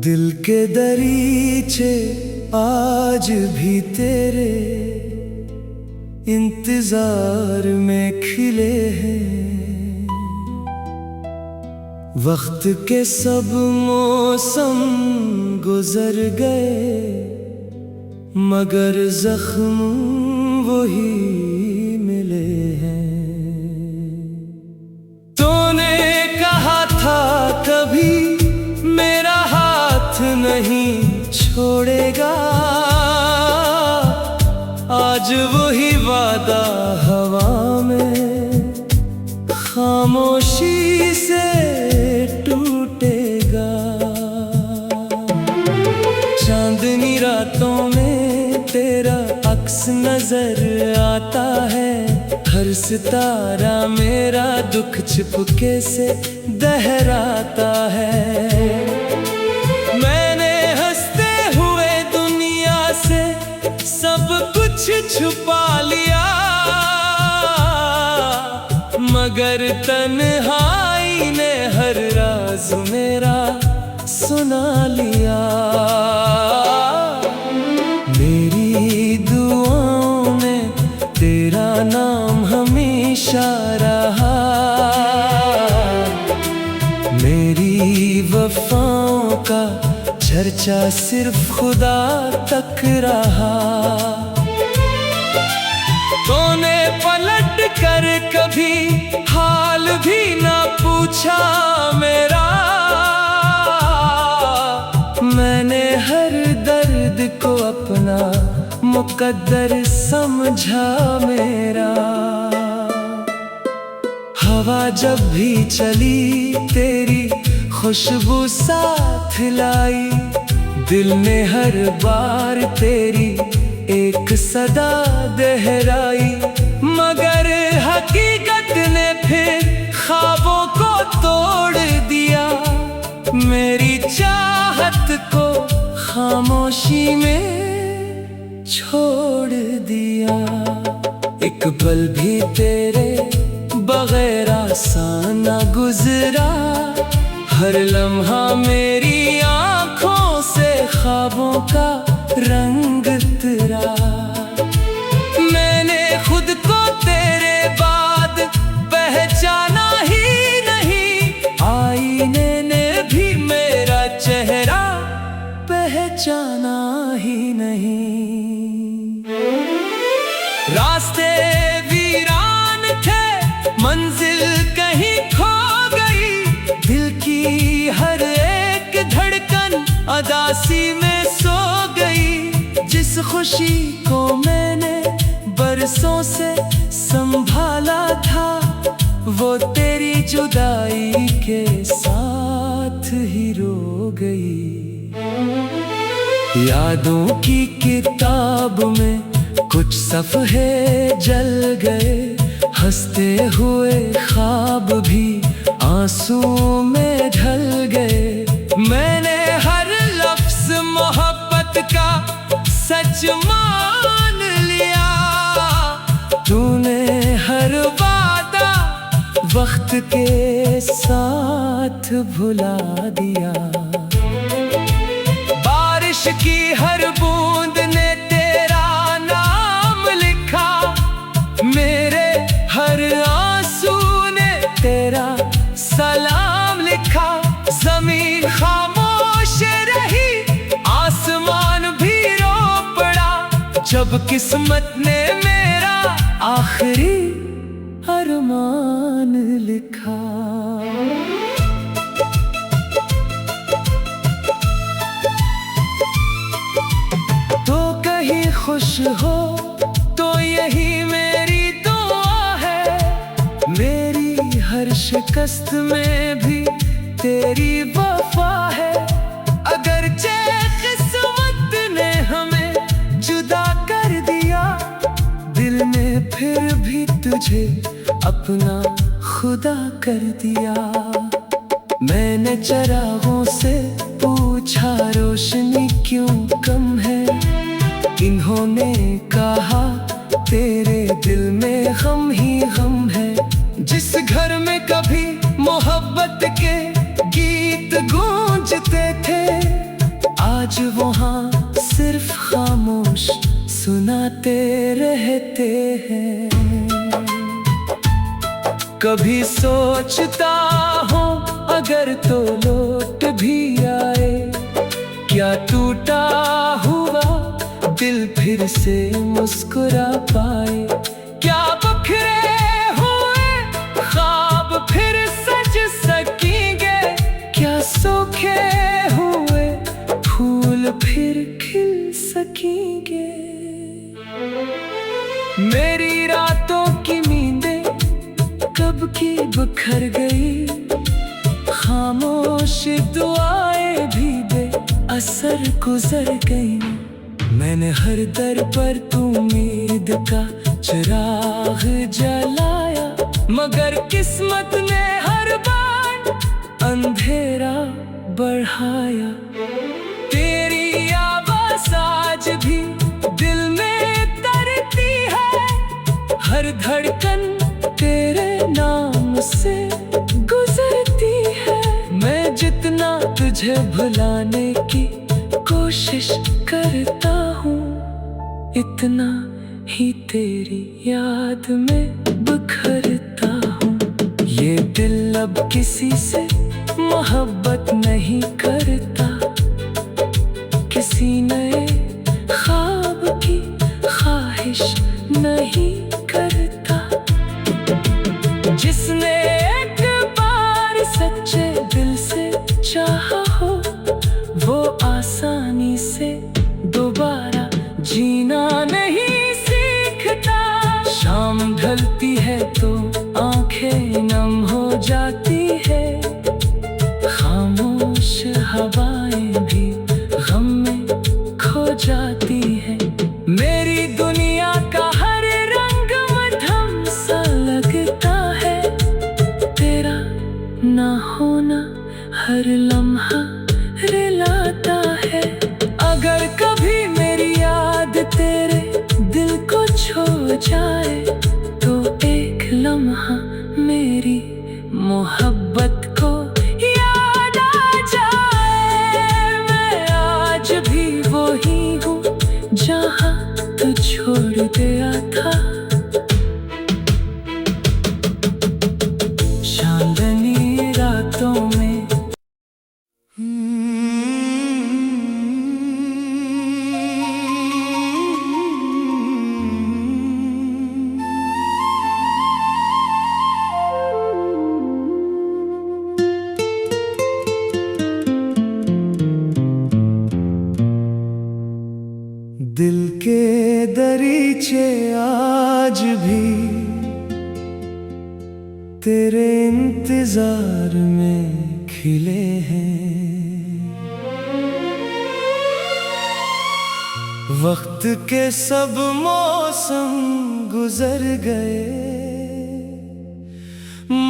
दिल के दरीचे आज भी तेरे इंतजार में खिले हैं। वक्त के सब मौसम गुजर गए, मगर जख्म वही मिले हैं। तूने कहा था कभी मेरा हाथ नहीं छोड़ेगा, आज वही वादा हवा में खामोशी से टूटेगा। चांदनी रातों में तेरा अक्स नजर आता है, हर सितारा मेरा दुख छिपके से दहराता है। मैंने हंसते हुए दुनिया से सब कुछ छुपा लिया, मगर तन्हाई ने हर राज मेरा सुना लिया। मेरी दुआओं में तेरा नाम हमेशा रहा, मेरी वफाओं का चर्चा सिर्फ खुदा तक रहा। तूने पलट कर कभी हाल भी ना पूछा मेरा, मैंने हर दर्द को अपना मुकद्दर समझा मेरा। हवा जब भी चली तेरी खुशबू साथ लाई, दिल ने हर बार तेरी एक सदा दोहराई, मगर हकीकत ने फिर ख्वाबों को तोड़ दिया। मेरी चाहत को खामोशी में छोड़ दिया। एक पल भी तेरे बगैर आसान ना गुजरा, हर लम्हा मेरी आँखों से ख्वाबों का रंग तेरा। मैंने खुद को तेरे बाद पहचाना ही नहीं, आईने ने भी मेरा चेहरा पहचाना ही नहीं। रास्ते वीरान थे, मंजिल कहीं खो गई, दिल की हर एक धड़कन अदासी में सो गई। जिस खुशी को मैंने बरसों से संभाला था, वो तेरी जुदाई के साथ ही रो गई। यादों की किताब में कुछ सफ़हे जल गए, हंसते हुए ख्वाब भी आंसू में ढल गए। मैंने हर लफ्ज़ मोहब्बत का सच मान लिया, तूने हर वादा वक्त के साथ भुला दिया। बारिश की हर बूंद ने तेरा नाम लिखा, मेरे हर आंसू ने तेरा सलाम लिखा। ज़मीन खामोश रही, आसमान भी रो पड़ा, जब किस्मत ने मेरा आखिरी अरमान लिखा। तो कहीं खुश हो तो यही मेरी दुआ है, मेरी हर शिकस्त में भी तेरी वफा है। अगरचे किस्मत ने हमें जुदा कर दिया, दिल ने फिर भी तुझे अपना खुदा कर दिया। मैंने चरागों से पूछा रोशनी क्यों कम है, इन्होंने कहा तेरे दिल में गम ही गम है। जिस घर में कभी मोहब्बत के गीत गूंजते थे, आज वो हाँ सिर्फ खामोश सुनाते रहते हैं। कभी सोचता हूँ अगर तो लौट भी आए, क्या टूटा हुआ दिल फिर से मुस्कुरा पाए। क्या बिखरे हुए ख्वाब फिर सज सकेंगे, क्या सूखे हुए फूल फिर खिल सकेंगे। मेरी रातों की नींदें कब की बिखर गई, खामोश दुआएं भी बेअसर गुजर गई। मैंने हर दर पर उम्मीद का चिराग जलाया, मगर किस्मत ने हर बार अंधेरा बढ़ाया। तेरी आवाज़ आज भी दिल में तरती है, हर धड़कन तेरे नाम से गुजरती है। मैं जितना तुझे भुलाने की कोशिश करता हूँ, इतना ही तेरी याद में बिखरता हूँ। ये दिल अब किसी से मोहब्बत नहीं करता, किसी नए ख्वाब की ख्वाहिश नहीं करता। जिसने एक बार सच्चे दिल से चाहा हो, वो आसानी से दोबारा जीना नहीं सीखता। शाम ढलती है तो आंखें नम हो जाती है, खामोश हवाएं भी गम में खो जाती है। मेरी दुनिया का हर रंग मध्यम सा लगता है, तेरा ना होना हर लम्हा रिलाता है। अगर कभी मेरी याद तेरे दिल को छू जाए, तो एक लम्हा मेरी मोहब्बत को याद आ जाए। मैं आज भी वही हूँ जहाँ तू छोड़ गया था। चांदनी रातों में दिल के दरीचे आज भी तेरे इंतजार में खिले हैं। वक्त के सब मौसम गुजर गए,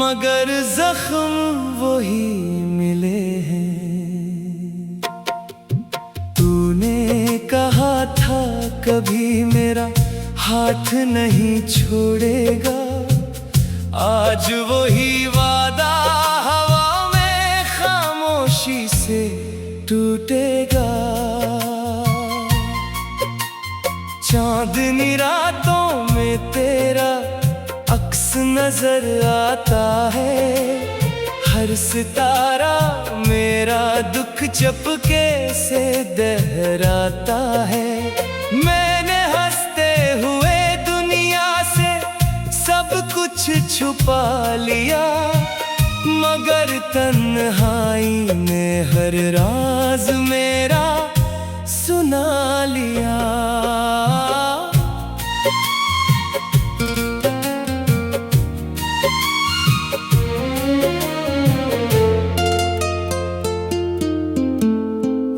मगर जख्म वही मिले हैं। तूने कहा था कभी मेरा हाथ नहीं छोड़ेगा, आज वही वादा हवा में खामोशी से टूटेगा। चांदनी रातों में तेरा अक्स नजर आता है, हर सितारा मेरा दुख चपके से दहराता है। मैंने हंसते हुए दुनिया से सब कुछ छुपा लिया, मगर तन्हाई ने हर राज मेरा सुना लिया।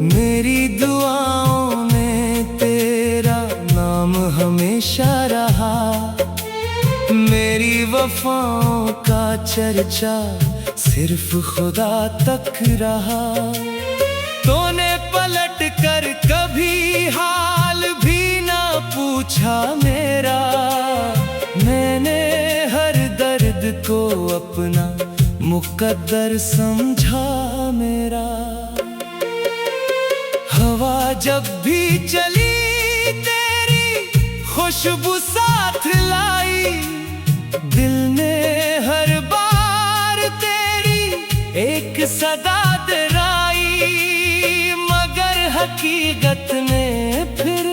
मेरी दुआओं में तेरा नाम हमेशा रहा, मेरी वफाओं का चर्चा सिर्फ खुदा तक रहा। तूने पलट कर कभी हाल भी ना पूछा मेरा, मैंने हर दर्द को अपना मुकद्दर समझा मेरा। हवा जब भी चली तेरी खुशबू साथ लाई, दिल ने हर बार तेरी एक सदा दोहराई, मगर हकीकत ने फिर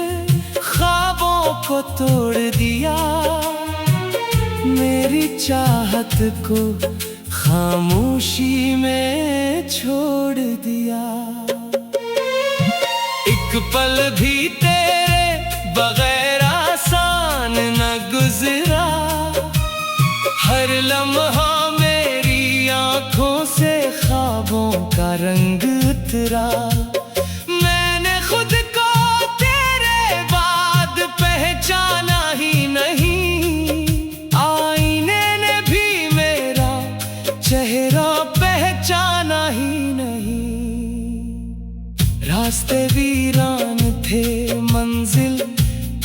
ख्वाबों को तोड़ दिया, मेरी चाहत को खामोशी में छोड़ दिया। एक पल भी तेरे बगैर आसान न गुजरा, हर लम्हा मेरी आंखों से ख्वाबों का रंग उतरा। मैंने खुद को तेरे बाद पहचाना ही नहीं, आईने ने भी मेरा चेहरा पहचाना ही नहीं। रास्ते वीरान थे, मंजिल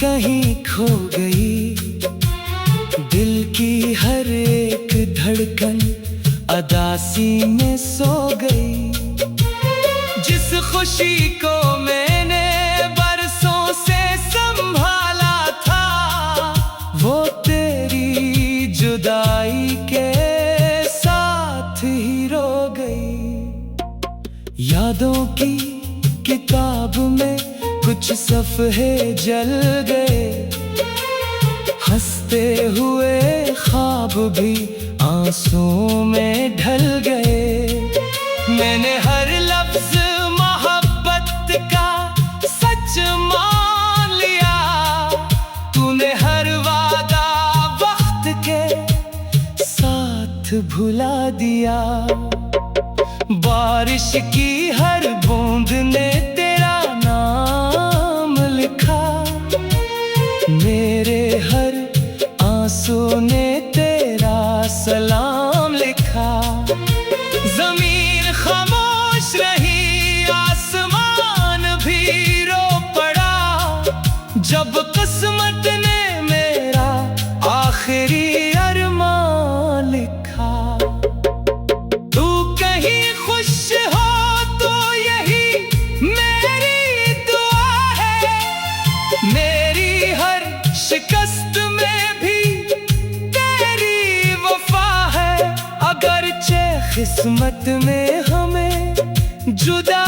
कहीं खो गई, दिल की हर एक धड़कन अदासी में सो गई। जिस खुशी को मैंने बरसों से संभाला था, वो तेरी जुदाई के साथ ही रो गई। यादों की किताब में कुछ सफ़हे जल गए, हंसते हुए ख्वाब भी आंसुओं में ढल गए। मैंने हर लफ्ज मोहब्बत का सच मान लिया, तूने हर वादा वक्त के साथ भुला दिया। बारिश की हर बूंद ने तेरा नाम लिखा, मेरे हर आंसू ने तेरा सलाम लिखा। जमीन खामोश रही, आसमान भी रो पड़ा, जब किस्मत ने मेरा आखिरी अरमान लिखा। तू कहीं खुश हो तो यही मेरी दुआ है, मेरी हर शिकस्त में भी तेरी वफा है। अगरचे किस्मत ने हमें जुदा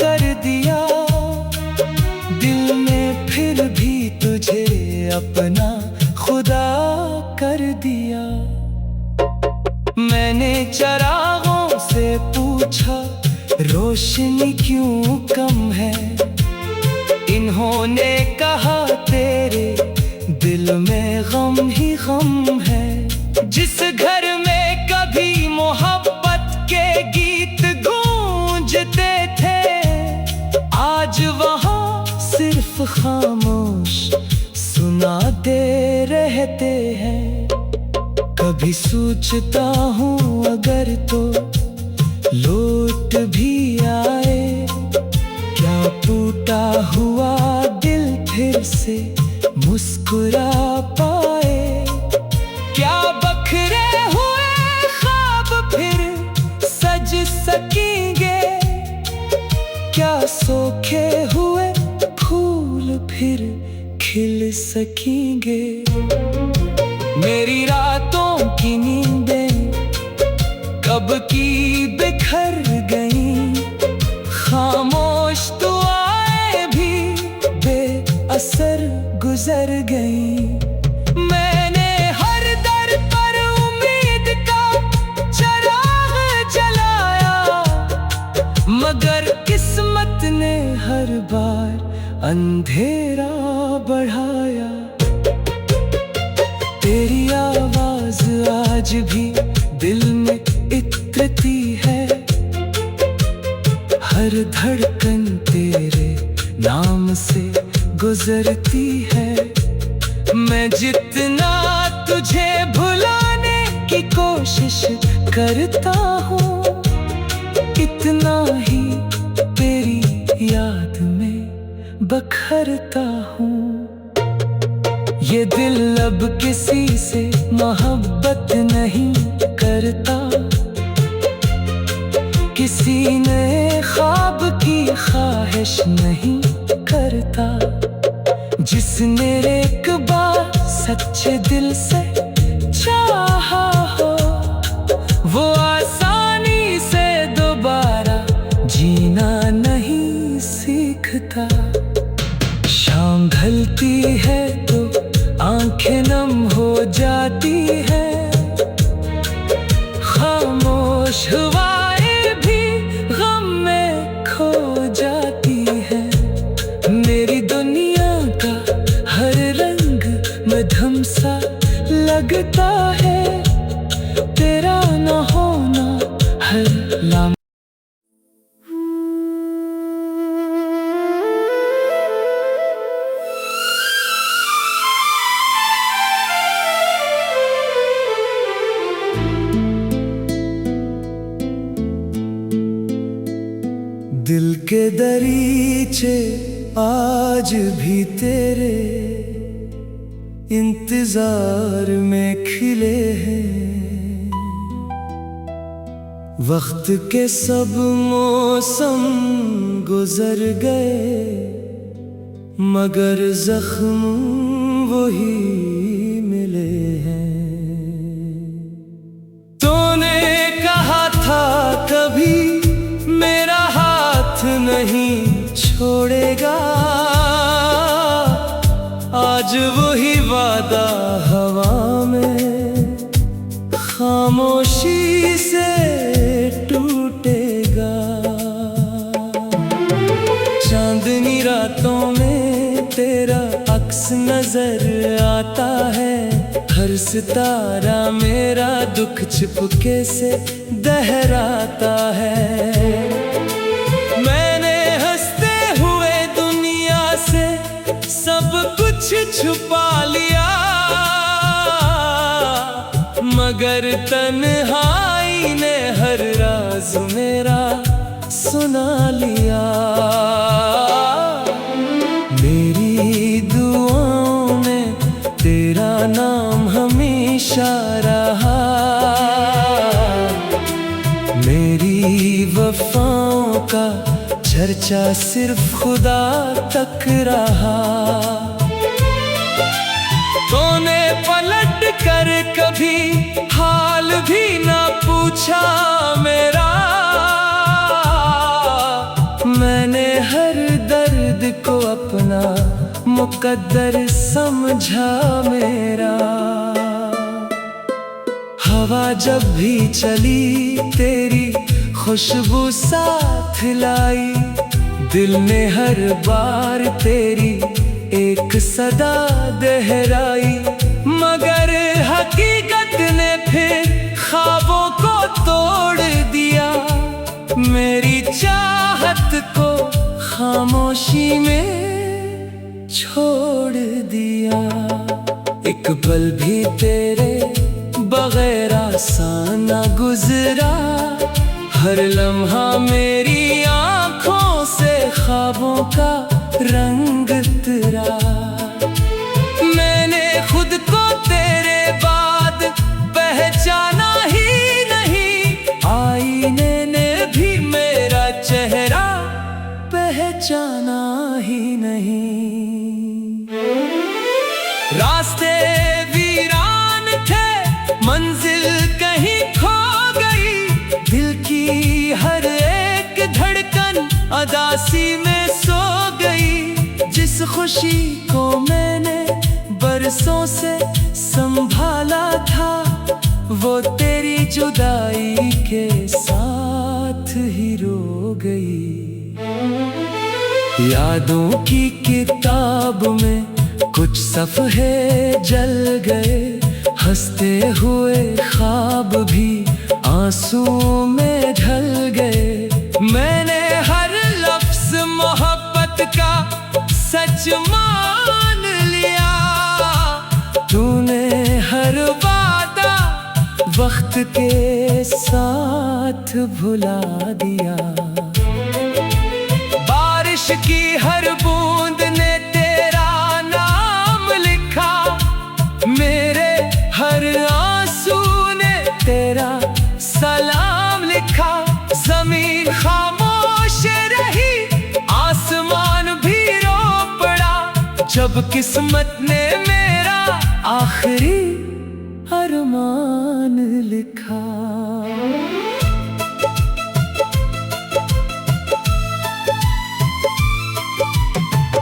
कर दिया, दिल ने फिर भी तुझे अपना खुदा कर दिया। मैंने चरागों से पूछा, रोशनी क्यों कम है, इन्होंने कहा तेरे दिल में गम ही गम है। जिस घर में कभी मोहब्बत के गीत गूंजते थे, आज वहाँ सिर्फ खामोश सुनाते रहते हैं। कभी सोचता हूँ अगर तो लौट भी आए, क्या टूटा हुआ दिल फिर से मुस्कुरा पाए। क्या बखरे हुए ख्वाब फिर सज सकेंगे, क्या सूखे हुए फूल फिर खिल सकेंगे। मेरी रातों की नींदें कब की बिखर गईं, खामोश दुआएं भी बेअसर गुजर गईं। मैंने हर दर पर उम्मीद का चराग जलाया, मगर किस्मत ने हर बार अंधेरा बढ़ाया। तेरी आवाज आज भी दिल में इतरती है, हर धड़कन तेरे नाम से गुजरती है। मैं जितना तुझे भुलाने की कोशिश करता हूँ, इतना ही तेरी याद में बखरता हूँ। ये दिल अब किसी से मोहब्बत नहीं करता, किसी ने ख्वाब की ख्वाहिश नहीं करता। जिसने एक बार सच्चे दिल से चाहा हो, वो आसानी से दोबारा जीना नहीं सीखता। शाम ढलती है तो आंखें नम हो जाती है, खामोश हवाएं भी गम में खो जाती है। मेरी दुनिया का हर रंग मध्यम सा लगता है, तेरा न होना हर लम्हा। दिल के दरीचे आज भी तेरे इंतजार में खिले हैं। वक्त के सब मौसम गुजर गए, मगर जख्म वही मिले हैं। तूने कहा था कभी मेरा हाथ नहीं छोड़ेगा, आज वही वादा हवा में खामोशी से टूटेगा। चांदनी रातों में तेरा अक्स नजर आता है, हर सितारा मेरा दुख चुपके से दहराता है। मैंने हंसते हुए दुनिया से सब कुछ छुपा लिया, मगर तन्हाई ने हर राज मेरा सुना लिया। मेरी दुआओं में तेरा नाम हमेशा रहा, मेरी वफाओं का चर्चा सिर्फ खुदा तक रहा। तूने पलट कर कभी हाल भी ना पूछा मेरा, मैंने हर दर्द को अपना मुकद्दर समझा मेरा। हवा जब भी चली तेरी खुशबू साथ लाई, दिल ने हर बार तेरी एक सदा दोहराई, मगर हकीकत ने फिर ख्वाबों को तोड़ दिया। मेरी चाहत को खामोशी में छोड़ दिया। एक पल भी तेरे बगैर आसान ना गुजरा, हर लम्हा मेरी आँखों से ख्वाबों का रंग तेरा। मैंने खुद को तेरे बाद पहचाना ही नहीं, आईने ने भी मेरा चेहरा पहचाना ही नहीं। रास्ते वीरान थे, मंजिल कहीं खो गई, दिल की हर एक धड़कन अदासी में सो गई। जिस खुशी को मैंने बरसों से संभाला था, वो तेरी जुदाई के साथ ही रो गई। यादों की किताब में कुछ सफ़हे जल गए, हंसते हुए ख्वाब भी आंसू में ढल गए। मैंने हर लफ्ज़ मोहब्बत का सच मान लिया, तूने हर वादा वक्त के साथ भुला दिया। बारिश की हर बूंद ने तेरा नाम लिखा, मेरे हर आंसू ने तेरा सलाम लिखा। जमीन खामोश रही जब किस्मत ने मेरा आखिरी अरमान लिखा।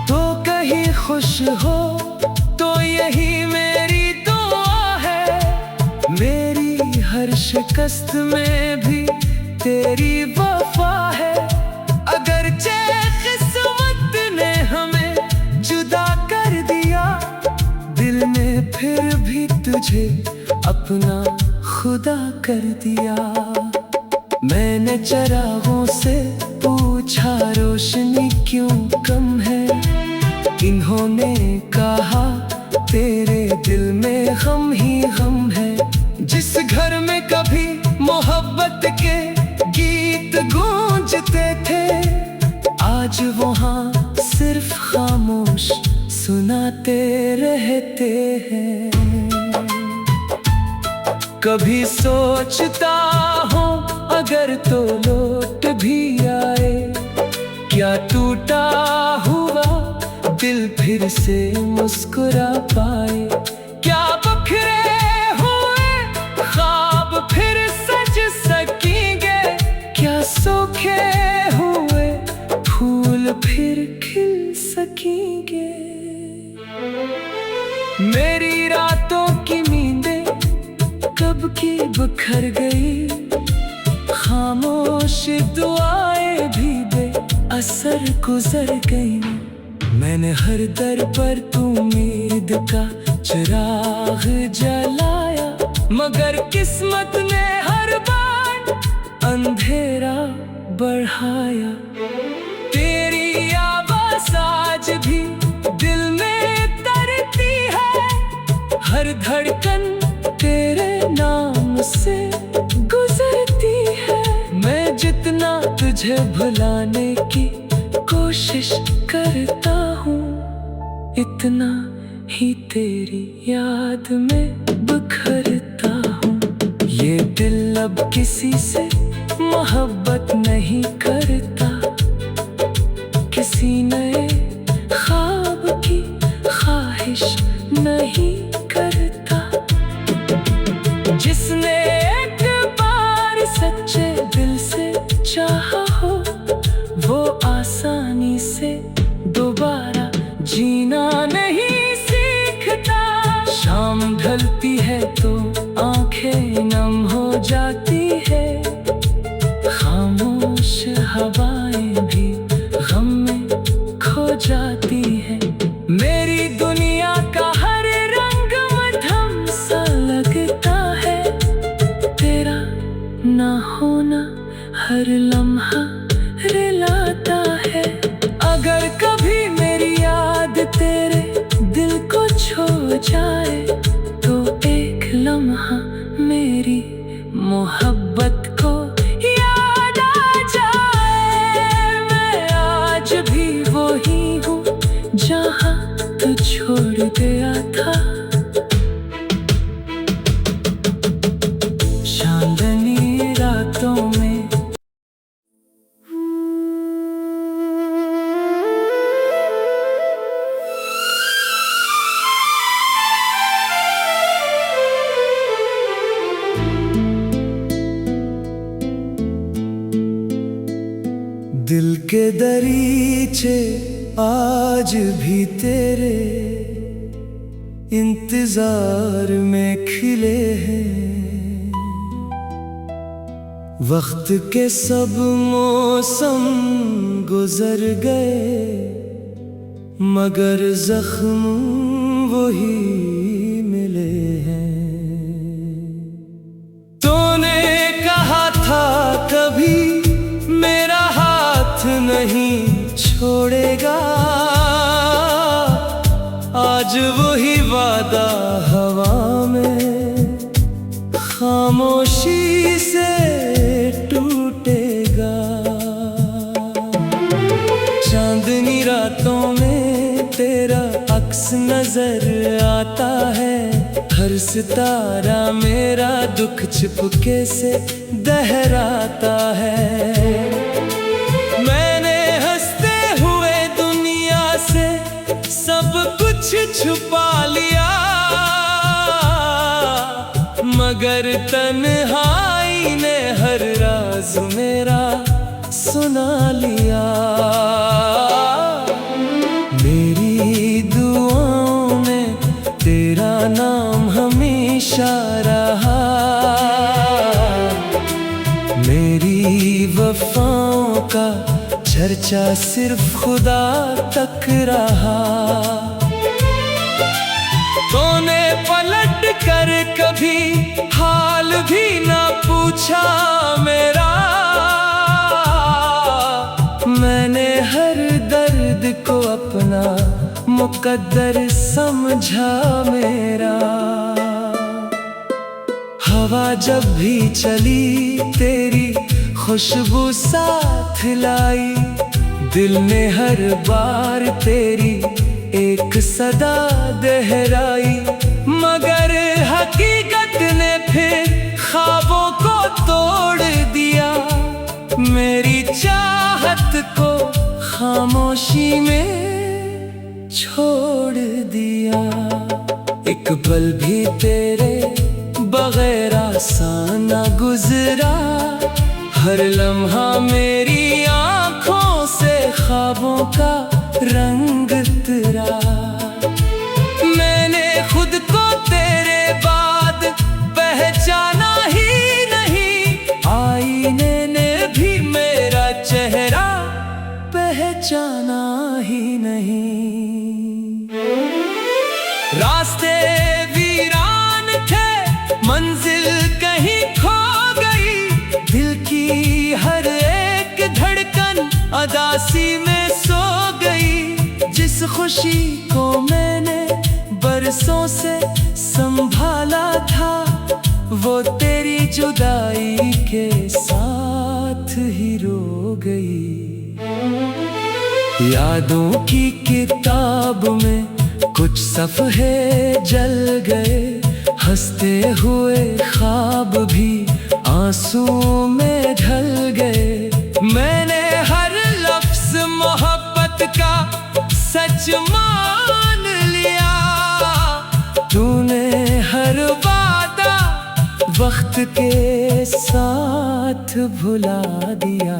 तो कहीं खुश हो तो यही मेरी दुआ है, मेरी हर शिकस्त में भी तेरी वफा है। अगरचे किस्मत ने हमें जुदा कर दिया, दिल ने फिर भी तुझे अपना खुदा कर दिया। मैंने चरागों से पूछा रोशनी क्यों कम है, इन्होंने कहा तेरे दिल में गम ही गम है। जिस घर में कभी मोहब्बत के गीत गूंजते थे, आज वहाँ सिर्फ खामोश सुनाते रहते हैं। कभी सोचता हूँ अगर तो लौट भी आए, क्या टूटा हुआ दिल फिर से मुस्कुरा पाए। क्या बिखरे हुए ख्वाब फिर सज सकेंगे, क्या सूखे हुए फूल फिर खिल सकेंगे। मेरी रातों की नींदें कब की बिखर गई, खामोश दुआएं भी बेअसर गुजर गई। मैंने हर दर पर उम्मीद का चिराग जलाया, मगर किस्मत ने हर बार अंधेरा बढ़ाया। तेरी आवाज़ आज भी दिल में तरती है, हर धड़कन तेरे नाम से गुजरती है। मैं जितना तुझे भुलाने की कोशिश करता हूँ, इतना ही तेरी याद में बिखरता हूँ। ये दिल अब किसी से मोहब्बत नहीं करता, किसी नए ख्वाब की ख्वाहिश नहीं करता। जिसने एक बार सच्चे दिल से चाहा हो, वो आसानी से दोबारा जीना नहीं सीखता। शाम ढलती है तो आंखें नम हो जाती है, खामोश हवाएं भी गम में खो जाती है। मेरी दुनिया का हर रंग मध्यम सा लगता है, तेरा ना होना हर लम्हा रिलाता है। अगर कभी मेरी याद तेरे दिल को छू जाए, तो एक लम्हा मेरी मोहब्बत को याद आ जाए। मैं आज भी वही हूँ जहाँ तू छोड़ गया था। चांदनी रातों में दिल के दरीचे आज भी तेरे इंतजार में खिले हैं। वक्त के सब मौसम गुजर गए, मगर जख्म वही मिले हैं। तूने कहा था कभी मेरा हाथ नहीं छोड़ेगा, आज वही वादा हवा में खामोशी से टूटेगा। चांदनी रातों में तेरा अक्स नजर आता है, हर सितारा मेरा दुख छिपके से दहराता है। मैंने हंसते हुए दुनिया से सब कुछ मगर तन्हाई ने हर राज मेरा सुना लिया। मेरी दुआओं में तेरा नाम हमेशा रहा, मेरी वफाओं का चर्चा सिर्फ खुदा तक रहा। तूने पलट कर कभी हाल भी ना पूछा मेरा, मैंने हर दर्द को अपना मुकद्दर समझा मेरा। हवा जब भी चली तेरी खुशबू साथ लाई, दिल ने हर बार तेरी एक सदा दोहराई। मगर हकीकत ने फिर ख्वाबों को तोड़ दिया, मेरी चाहत को खामोशी में छोड़ दिया। एक पल भी तेरे बगैर आसान ना गुजरा, हर लम्हा मेरी आँखों से ख्वाबों का रंग तेरा। मैंने खुद को तेरे बाद पहचाना ही नहीं, आईने ने भी मेरा चेहरा पहचाना ही नहीं। रास्ते वीरान थे, मंजिल कहीं खो गई, दिल की हर एक धड़कन अदासी में सो गई। जिस खुशी को मैंने बरसों से संभाला था, वो तेरी जुदाई के साथ ही रो गई। यादों की किताब में कुछ सफ़हे जल गए, हंसते हुए ख्वाब भी आंसू में ढल गए। मैंने हर लफ्ज़ मोहब्बत का सच मान लिया, तूने हर वादा वक्त के साथ भुला दिया।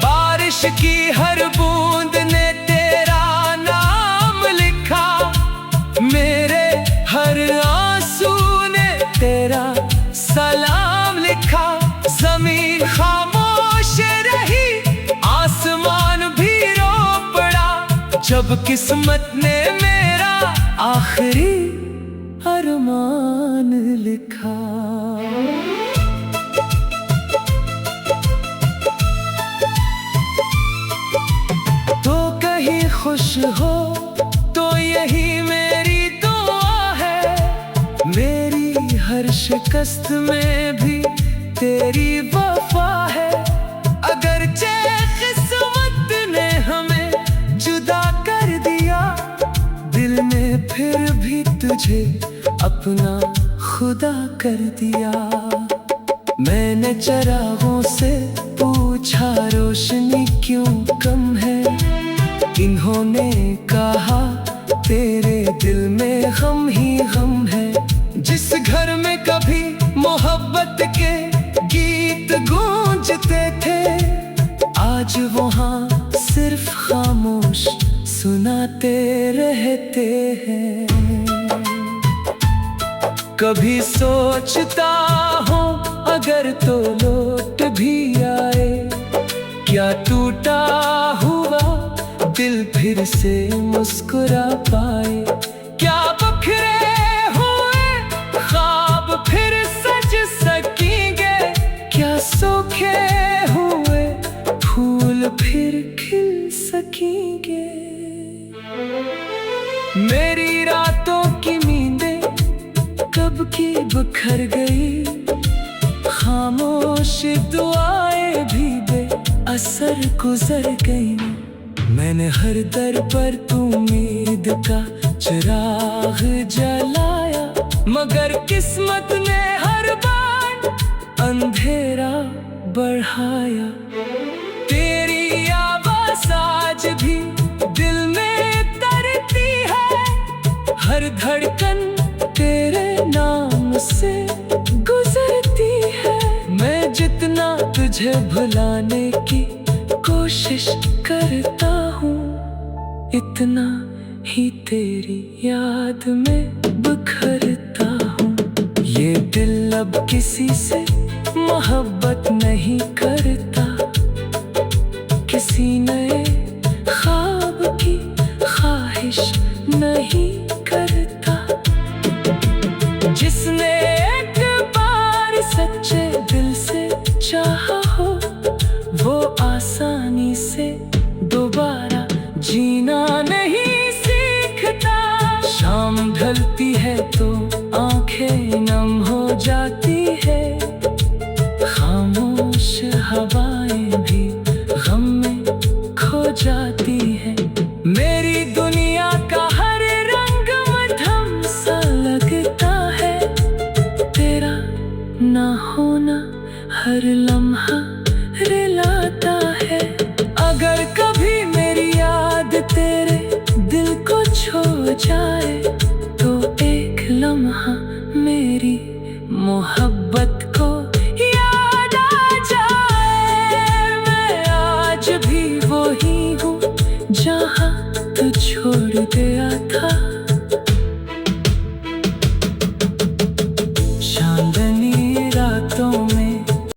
बारिश की हर बूंद ने तेरा नाम लिखा, मेरे हर आंसू ने तेरा सलाम लिखा। ज़मीन खामोश रही, आसमान भी रो पड़ा, जब किस्मत ने मेरा आखिरी अरमान लिखा। तो कहीं खुश हो तो यही मेरी दुआ है, मेरी हर शिकस्त में भी तेरी वफा है। अगरचे किस्मत ने हमें जुदा कर दिया, दिल ने फिर भी तुझे अपना खुदा कर दिया। मैंने चरागों से पूछा रोशनी क्यों कम है, इन्होंने कहा तेरे दिल में गम ही गम है। जिस घर में कभी मोहब्बत के गीत गूंजते थे, आज वहाँ सिर्फ खामोश सुनाते रहते हैं। कभी सोचता हूँ अगर तो लौट भी आए, क्या टूटा हुआ दिल फिर से मुस्कुरा पाए। क्या बखरे हुए ख्वाब फिर सज सकेंगे, क्या सूखे हुए फूल फिर खिल सकेंगे। मेरी रातों की नींदें कब की बिखर गई, खामोश दुआएं भी बेअसर गुजर गई। मैंने हर दर पर उम्मीद का चिराग जलाया, मगर किस्मत ने हर बार अंधेरा बढ़ाया। तेरी आवाज़ आज भी दिल में तरती है, हर धड़कन तेरे नाम से गुजरती है। मैं जितना तुझे भुलाने की कोशिश करता हूँ, इतना ही तेरी याद में बिखरता हूँ। ये दिल अब किसी से मोहब्बत नहीं करता, किसी नए ख्वाब की ख्वाहिश नहीं करता। जिसने एक बार सच्चे दिल से चाहा हो, वो आसानी से दोबारा जीना नहीं सीखता। शाम ढलती है तो आंखें नम हो जाती है, खामोश हवाएं भी गम में खो जाती है। मेरी दुनिया का हर रंग मध्यम सा लगता है, तेरा ना होना हर लम्हा रिलाता है। अगर कभी मेरी याद तेरे दिल को छू जाए, तो एक लम्हा मेरी मोहब्बत को याद आ जाए। मैं आज भी वही हूँ जहाँ तू छोड़ गया था।